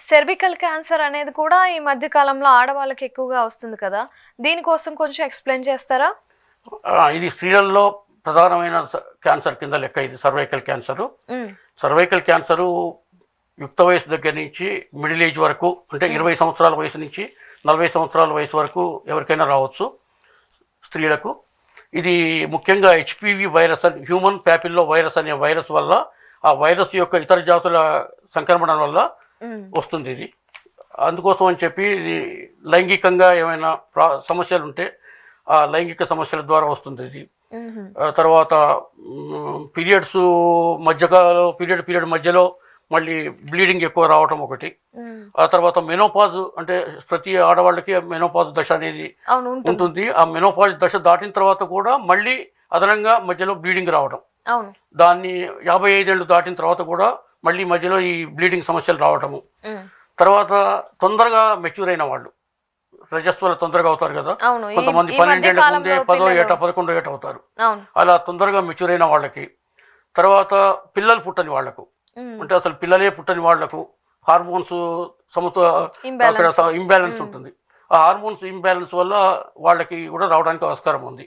Cervical cancer అనేది కూడా ఈ మధ్య కాలంలో ఆడవాళ్ళకి ఎక్కువగా వస్తుంది కదా! దీనికోసం కొంచెం ఎక్స్‌ప్లెయిన్ చేస్తారా? ఇది స్త్రీలలో ప్రధానమైన క్యాన్సర్ కింద లెక్క ఇది సర్వైకల్ క్యాన్సరు. హ్మ్. సర్వైకల్ క్యాన్సరు యుక్త వయసు దగ్గర నుంచి మిడిల్ ఏజ్ వరకు అంటే 20 సంవత్సరాల వయసు నుంచి 40 సంవత్సరాల వయసు వరకు ఎవరికైనా రావచ్చు స్త్రీలకు. ఇది ముఖ్యంగా హెచ్‌పివి వైరస్ అని హ్యూమన్ ప్యాపిల్లో వైరస్ అనే వైరస్ వల్ల ఆ వైరస్ యొక్క ఇతర జాతుల సంక్రమణం వల్ల వస్తుంది ఇది. అందుకోసం అని చెప్పి ఇది లైంగికంగా ఏమైనా సమస్యలు ఉంటే ఆ లైంగిక సమస్యల ద్వారా వస్తుంది ఇది. తర్వాత పీరియడ్స్ పీరియడ్ మధ్యలో మళ్ళీ బ్లీడింగ్ ఎక్కువ రావటం ఒకటి. ఆ తర్వాత మెనోపాజ్ అంటే ప్రతి ఆడవాళ్ళకి మెనోపాజ్ దశ అనేది ఉంటుంది. ఆ మెనోపాజ్ దశ దాటిన తర్వాత కూడా మళ్ళీ అదనంగా మధ్యలో బ్లీడింగ్ రావడం, దాన్ని 55 ఏళ్ళు దాటిన తర్వాత కూడా మళ్ళీ మధ్యలో ఈ బ్లీడింగ్ సమస్యలు రావటము. తర్వాత తొందరగా మెచ్యూర్ అయిన వాళ్ళు రజస్వలు తొందరగా అవుతారు కదా, కొంతమంది 12 ఏళ్ళ ముందే 10వ ఏట 11వ ఏట అవుతారు. అలా తొందరగా మెచ్యూర్ అయిన వాళ్ళకి, తర్వాత పిల్లలు పుట్టని వాళ్లకు అంటే అసలు పిల్లలే పుట్టని వాళ్లకు హార్మోన్స్ ఇంబ్యాలెన్స్ ఉంటుంది. ఆ హార్మోన్స్ ఇంబ్యాలెన్స్ వల్ల వాళ్ళకి కూడా రావడానికి ఆస్కారం ఉంది.